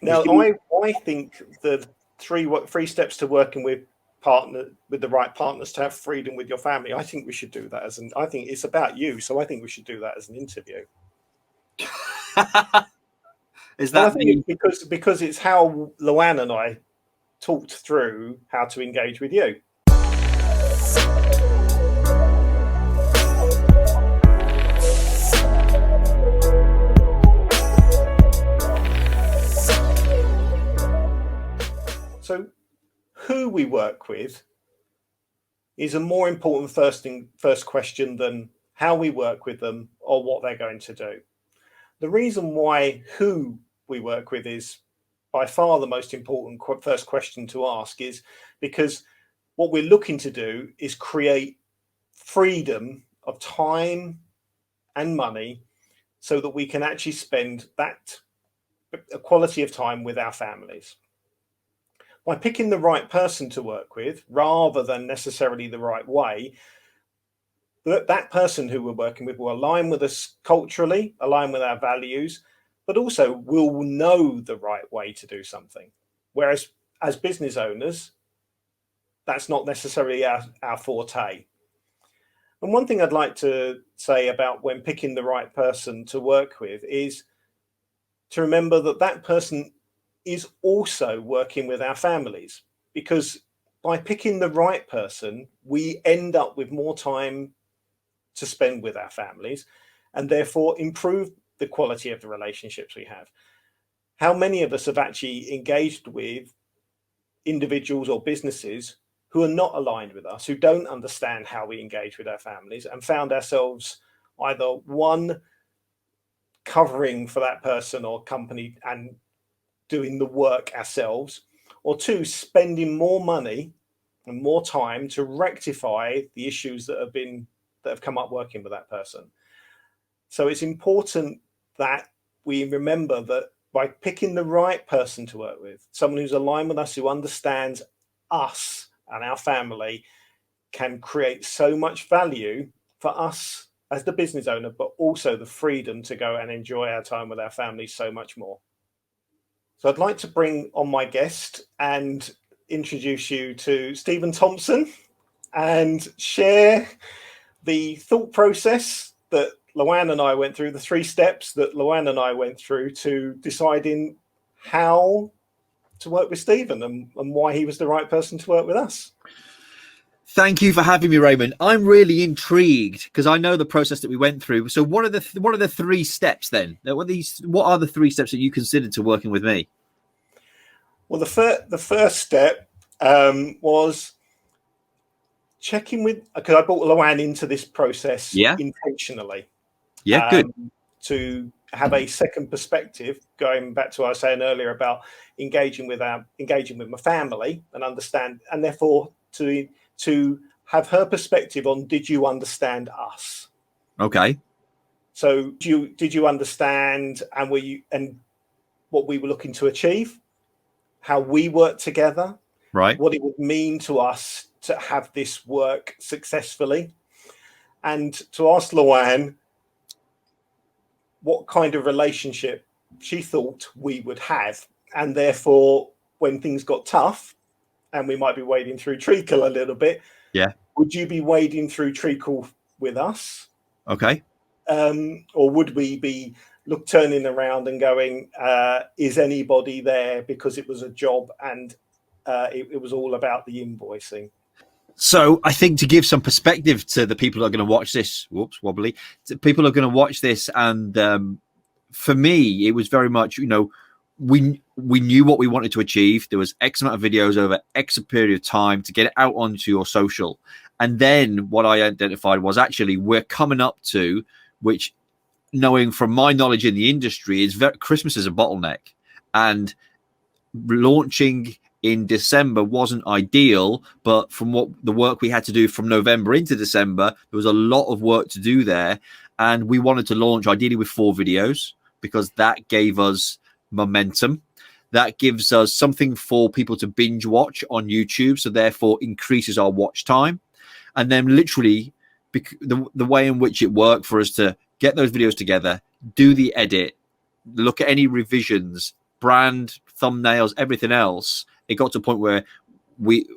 Now, I think the three steps to working with the right partners to have freedom with your family. I think we should do that I think it's about you, so I think we should do that as an interview. Is that because it's how Luann and I talked through how to engage with you. So who we work with is a more important first question than how we work with them or what they're going to do. The reason why who we work with is by far the most important first question to ask is because what we're looking to do is create freedom of time and money so that we can actually spend that quality of time with our families. By picking the right person to work with, rather than necessarily the right way, that person who we're working with will align with us culturally, align with our values, but also will know the right way to do something. Whereas as business owners, that's not necessarily our forte. And one thing I'd like to say about when picking the right person to work with is to remember that that person is also working with our families, because by picking the right person, we end up with more time to spend with our families and therefore improve the quality of the relationships we have. How many of us have actually engaged with individuals or businesses who are not aligned with us, who don't understand how we engage with our families, and found ourselves either one, covering for that person or company and doing the work ourselves, or two, spending more money and more time to rectify the issues that have come up working with that person. So it's important that we remember that by picking the right person to work with, someone who's aligned with us, who understands us and our family, can create so much value for us as the business owner, but also the freedom to go and enjoy our time with our family so much more. So I'd like to bring on my guest and introduce you to Stephen Thompson and share the thought process that Luann and I went through, the 3 steps that Luann and I went through to deciding how to work with Stephen and why he was the right person to work with us. Thank you for having me, Raymond. I'm really intrigued because I know the process that we went through. So what are the 3 steps then? What are the 3 steps that you considered to working with me? Well, the first step was checking with, because I brought Luann into this process intentionally. Yeah, good. To have a second perspective, going back to what I was saying earlier about engaging with my family and understand, and therefore to have her perspective on, did you understand us? Okay. So did you understand and what we were looking to achieve, how we work together, right? What it would mean to us to have this work successfully, and to ask Luann what kind of relationship she thought we would have, and therefore when things got tough and we might be wading through treacle a little bit, would you be wading through treacle with us? Okay. Or would we be turning around and going, is anybody there because it was a job and it was all about the invoicing? So I think to give some perspective to the people who are going to watch this, people who are going to watch this, and for me, it was very much, we knew what we wanted to achieve. There was X amount of videos over X period of time to get it out onto your social. And then what I identified was actually we're coming up to, which knowing from my knowledge in the industry, is Christmas is a bottleneck, and launching in December wasn't ideal, but from what the work we had to do from November into December, there was a lot of work to do there. And we wanted to launch ideally with 4 videos because that gave us momentum. That gives us something for people to binge watch on YouTube. So therefore increases our watch time. And then literally the way in which it worked for us to get those videos together, do the edit, look at any revisions, brand, thumbnails, everything else. It got to a point where we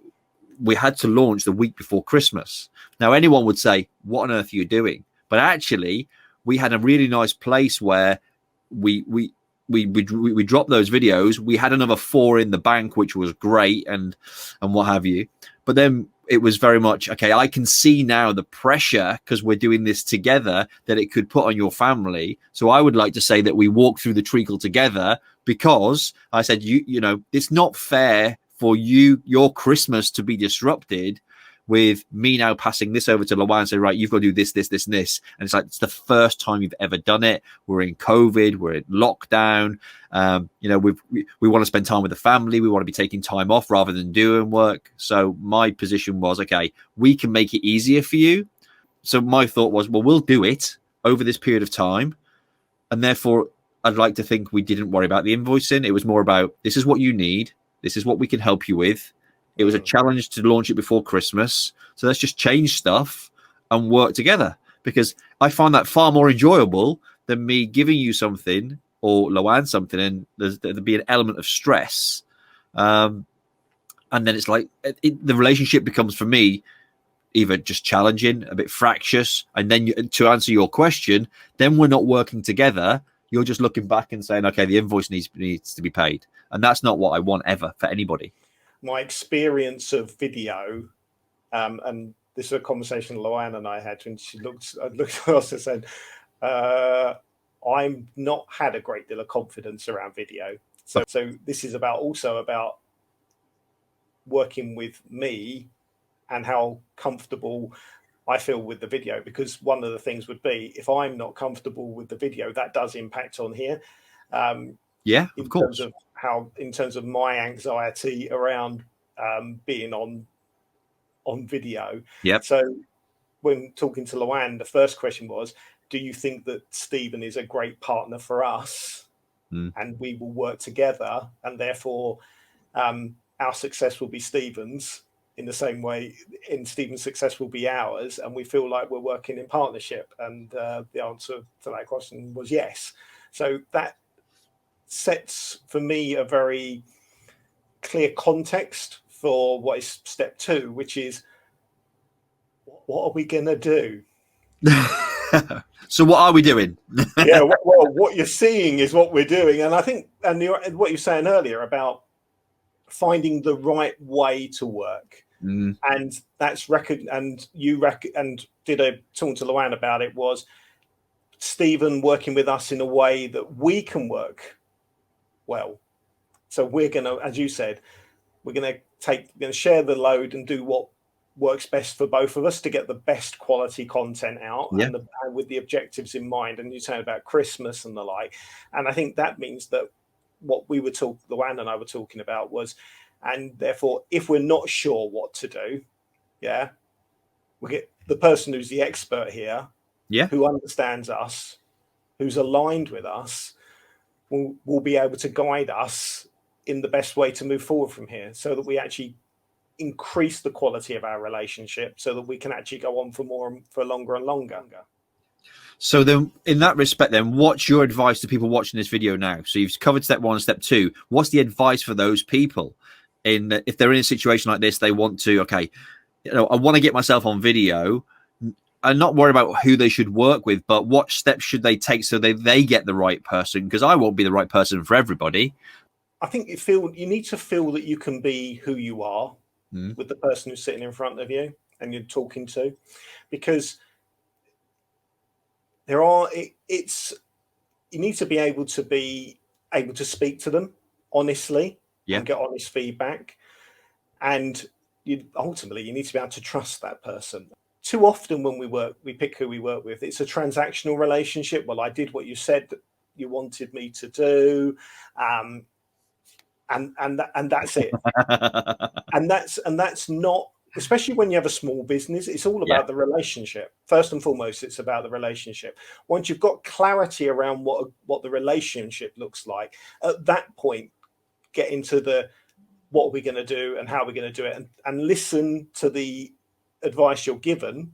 had to launch the week before Christmas. Now, anyone would say, what on earth are you doing? But actually, we had a really nice place where we dropped those videos. We had another 4 in the bank, which was great, and what have you. But then it was very much, okay, I can see now the pressure, because we're doing this together, that it could put on your family. So I would like to say that we walk through the treacle together, because I said, you know, it's not fair for your Christmas to be disrupted with me now passing this over to Loan and say, right, you've got to do this, this, this, and this. And it's like, it's the first time you've ever done it. We're in COVID, we're in lockdown. You know, we want to spend time with the family. We want to be taking time off rather than doing work. So my position was, okay, we can make it easier for you. So my thought was, well, we'll do it over this period of time. And therefore, I'd like to think we didn't worry about the invoicing. It was more about, this is what you need. This is what we can help you with. It was a challenge to launch it before Christmas. So let's just change stuff and work together, because I find that far more enjoyable than me giving you something or Loan something and there'd be an element of stress. And then it's like the relationship becomes, for me, either just challenging, a bit fractious. And then to answer your question, then we're not working together. You're just looking back and saying, okay, the invoice needs to be paid. And that's not what I want ever for anybody. My experience of video, and this is a conversation Loan and I had when she looked across and said, I've not had a great deal of confidence around video. So this is also about working with me and how comfortable I feel with the video, because one of the things would be, if I'm not comfortable with the video, that does impact on here. Yeah, of course. In terms of my anxiety around being on video. Yep. So when talking to Loan, the first question was, do you think that Stephen is a great partner for us? And we will work together, and therefore our success will be Stephen's in the same way, in Stephen's success will be ours, and we feel like we're working in partnership. And the answer to that question was yes. So that sets for me a very clear context for what is step 2, which is, what are we going to do? So what are we doing? Yeah, well, what you're seeing is what we're doing. And I think, and what you're saying earlier about finding the right way to work. And that's and did a talk to Loan about it, was Stephen working with us in a way that we can work well. So we're going to, as you said, we're going to share the load and do what works best for both of us to get the best quality content out, and with the objectives in mind. And you said about Christmas and the like. And I think that means that what we were Loan and I were talking about was, and therefore, if we're not sure what to do, we get the person who's the expert here, who understands us, who's aligned with us, will be able to guide us in the best way to move forward from here, so that we actually increase the quality of our relationship, so that we can actually go on for longer and longer. So then, in that respect, then, what's your advice to people watching this video now? So you've covered step 1 and step 2. What's the advice for those people if they're in a situation like this? They want to, okay, I want to get myself on video, and not worry about who they should work with, but what steps should they take so they get the right person? Because I won't be the right person for everybody. I think you need to feel that you can be who you are with the person who's sitting in front of you and you're talking to, because you need to be able to speak to them honestly and get honest feedback. And ultimately you need to be able to trust that person. Too often when we pick who we work with, it's a transactional relationship. Well, I did what you said that you wanted me to do. And that's it. and that's not, especially when you have a small business, it's all about the relationship. First and foremost, it's about the relationship. Once you've got clarity around what the relationship looks like, at that point, get into the what are we going to do and how are we going to do it, and listen to the advice you're given,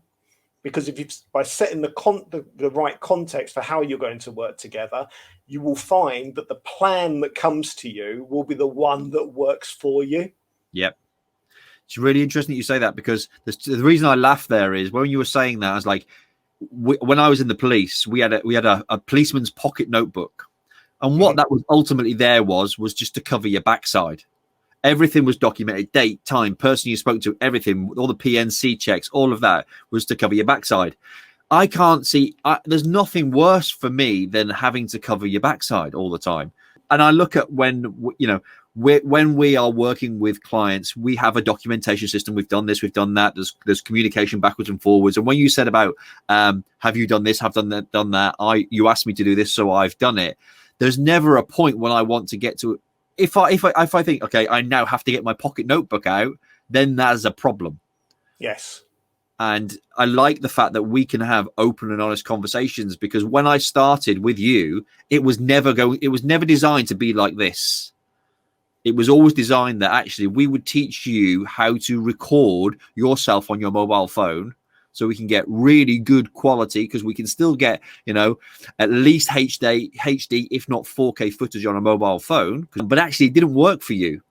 because if you by setting the right context for how you're going to work together, you will find that the plan that comes to you will be the one that works for you. Yep. It's really interesting that you say that, because the reason I laughed there is when you were saying that, I was like, when I was in the police, we had a policeman's pocket notebook, and what that was ultimately there was just to cover your backside. Everything was documented: date, time, person you spoke to, everything, all the PNC checks, all of that was to cover your backside. I can't see, there's nothing worse for me than having to cover your backside all the time. And I look at when we are working with clients, we have a documentation system. We've done this, we've done that. There's communication backwards and forwards. And when you said about, have you done this, have done that, you asked me to do this, so I've done it. There's never a point when I want to get to, if I think, okay, I now have to get my pocket notebook out, then that's a problem. Yes. And I like the fact that we can have open and honest conversations, because when I started with you, it was never designed to be like this. It was always designed that actually we would teach you how to record yourself on your mobile phone, so we can get really good quality, because we can still get, at least HD, if not 4K footage on a mobile phone. But actually it didn't work for you.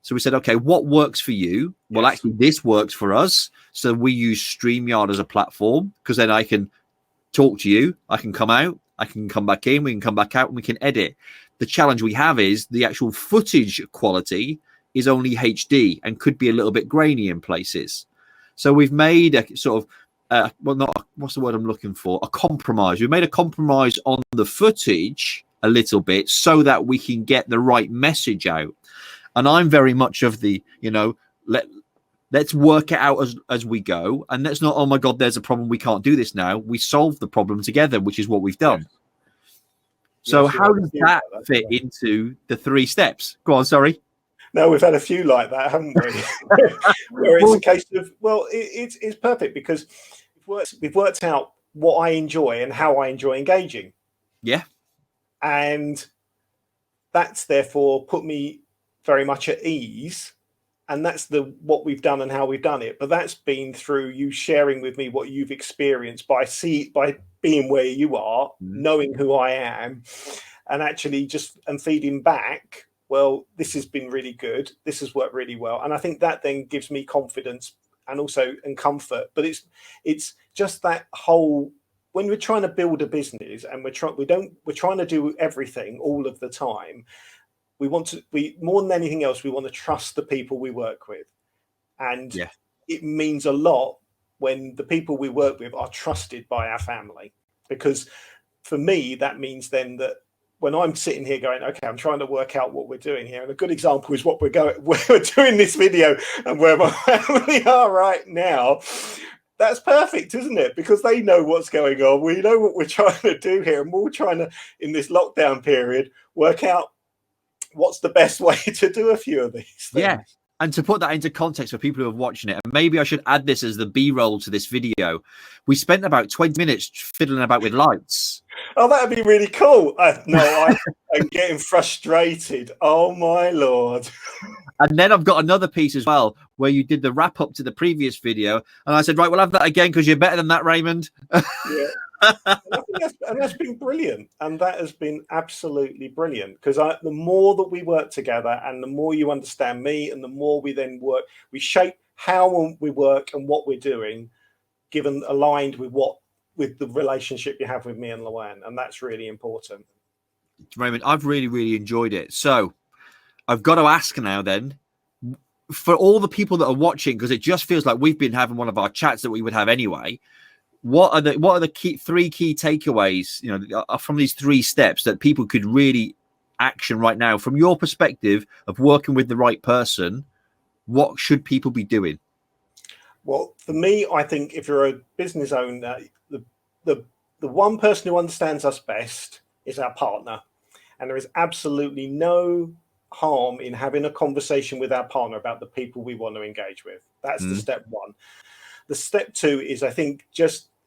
So we said, okay, what works for you? Well, actually, this works for us. So we use StreamYard as a platform, because then I can talk to you. I can come out. I can come back in. We can come back out, and we can edit. The challenge we have is the actual footage quality is only HD and could be a little bit grainy in places. So we've made a sort of, what's the word I'm looking for? A compromise. We've made a compromise on the footage a little bit so that we can get the right message out. And I'm very much of the, let's work it out as we go. And let's not, oh my God, there's a problem, we can't do this now. We solve the problem together, which is what we've done. Yes. So how does that fit into the 3 steps? Go on, sorry. No, we've had a few like that, haven't we? Where it's a case of, well, it's perfect, because we've worked out what I enjoy and how I enjoy engaging. Yeah. And that's therefore put me very much at ease, and that's what we've done and how we've done it. But that's been through you sharing with me what you've experienced by being where you are, knowing who I am, and actually and feeding back, well, this has been really good, this has worked really well. And I think that then gives me confidence and comfort. But it's just that whole, when we're trying to build a business and we're trying to do everything all of the time, we more than anything else, we want to trust the people we work with. And it means a lot when the people we work with are trusted by our family, because for me, that means then that when I'm sitting here going, okay, I'm trying to work out what we're doing here. And a good example is what we're doing this video and where my family are right now. That's perfect, isn't it? Because they know what's going on. We know what we're trying to do here. And we're trying to, in this lockdown period, work out what's the best way to do a few of these things. Yeah. And to put that into context for people who are watching it, and maybe I should add this as the B-roll to this video, we spent about 20 minutes fiddling about with lights. Oh, that'd be really cool. I'm getting frustrated. Oh, my Lord. And then I've got another piece as well where you did the wrap up to the previous video. And I said, right, we'll have that again because you're better than that, Raymond. Yeah. and that's been brilliant. And that has been absolutely brilliant, because the more that we work together and the more you understand me and the more we then work, we shape how we work and what we're doing, given aligned with the relationship you have with me and Luann. And that's really important. Raymond, I've really, really enjoyed it. So I've got to ask now then, for all the people that are watching, because it just feels like we've been having one of our chats that we would have anyway. What are the 3 key takeaways, from these 3 steps that people could really action right now from your perspective of working with the right person? What should people be doing? Well, for me, I think if you're a business owner, the one person who understands us best is our partner. And there is absolutely no harm in having a conversation with our partner about the people we want to engage with. That's the step 1. The step 2 is, I think,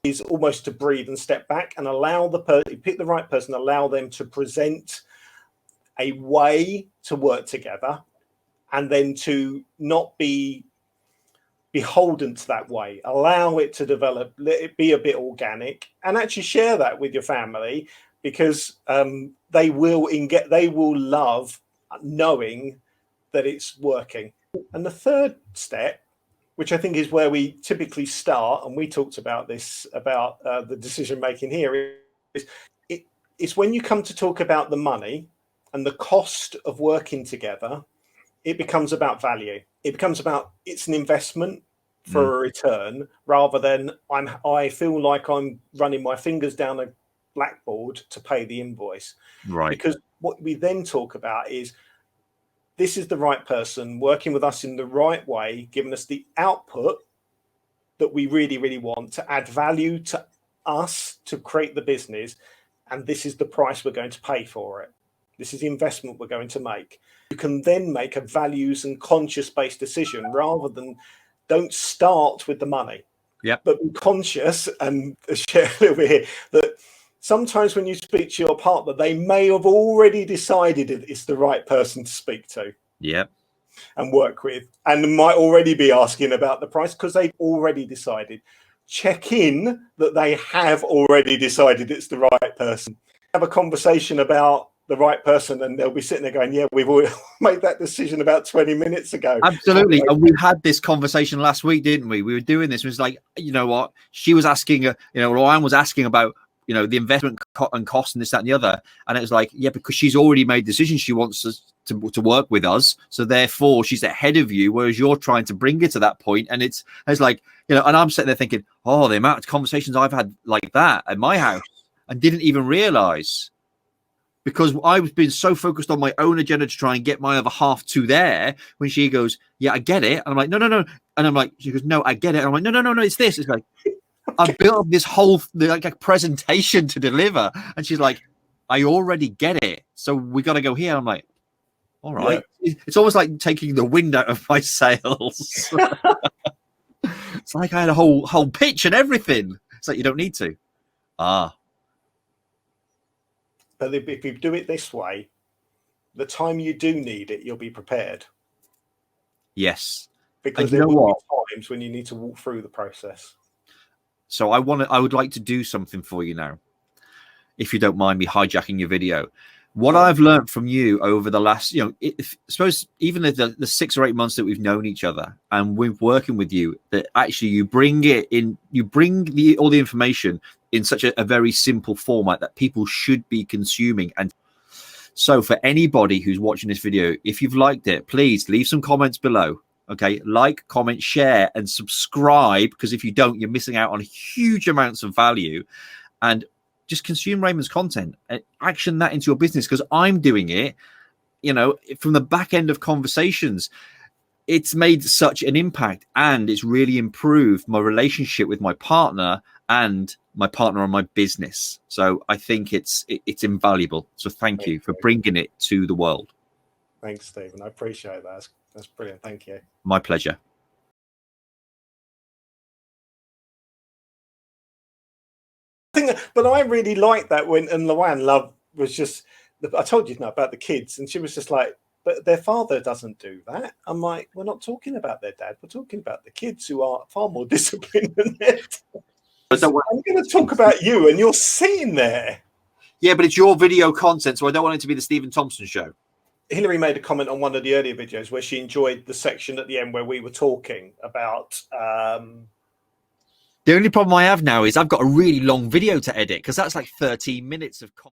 is almost to breathe and step back and allow pick the right person, allow them to present a way to work together, and then to not be beholden to that way. Allow it to develop, let it be a bit organic, and actually share that with your family, because they will love knowing that it's working. And the third step, which I think is where we typically start, and we talked about this, about the decision making here, is it's when you come to talk about the money and the cost of working together, it becomes about value. It becomes about, it's an investment for a return, rather than I feel like I'm running my fingers down a blackboard to pay the invoice. Right. Because what we then talk about is, this is the right person working with us in the right way, giving us the output that we really, really want to add value to us, to create the business. And this is the price we're going to pay for it. This is the investment we're going to make. You can then make a values and conscious-based decision, rather than, don't start with the money. Yep. But be conscious, and share a little bit here, that sometimes when you speak to your partner, they may have already decided it's the right person to speak to. Yep. And work with, and might already be asking about the price because they've already decided. Check in that they have already decided it's the right person. Have a conversation about the right person, and they'll be sitting there going, yeah, we've already made that decision about 20 minutes ago. Absolutely. And we had this conversation last week, didn't we? We were doing this. It was like, you know what? She was asking, Ryan was asking about, the investment and cost and this, that, and the other. And it was like, yeah, because she's already made decisions. She wants us to work with us. So therefore she's ahead of you, whereas you're trying to bring her to that point. And it's like, and I'm sitting there thinking, oh, the amount of conversations I've had like that at my house, and didn't even realize, because I was being so focused on my own agenda to try and get my other half to there, when she goes, yeah, I get it. And I'm like, no. And I'm like, she goes, no, I get it. And I'm like, no, it's this. It's like, I built up this whole like a presentation to deliver, and she's like, I already get it, so we got to go here. I'm like, all right. Yeah. It's almost like taking the wind out of my sails. It's like I had a whole pitch and everything. It's like, you don't need to. But if you do it this way, the time you do need it, you'll be prepared. Yes, because there will be times when you need to walk through the process. So I would like to do something for you now, if you don't mind me hijacking your video. What I've learned from you over the last, I suppose even the 6 or 8 months that we've known each other, and we're working with you, that actually you bring it in, you bring all the information in such a very simple format that people should be consuming. And so for anybody who's watching this video, if you've liked it, please leave some comments below. Okay, like, comment, share, and subscribe, because if you don't, you're missing out on huge amounts of value. And just consume Raymond's content and action that into your business, because I'm doing it, from the back end of conversations. It's made such an impact, and it's really improved my relationship with my partner and my partner on my business. So I think it's invaluable. So thank you for bringing it to the world. Thanks, Stephen. I appreciate that. That's brilliant. Thank you. My pleasure. But I really liked that when, and Luann Love was just, I told you about the kids, and she was just like, but their father doesn't do that. I'm like, we're not talking about their dad. We're talking about the kids, who are far more disciplined than their dad. I'm going to talk about you, and you're sitting there. Yeah, but it's your video content, so I don't want it to be the Stephen Thompson show. Hillary made a comment on one of the earlier videos where she enjoyed the section at the end where we were talking about... The only problem I have now is I've got a really long video to edit, because that's like 13 minutes of content.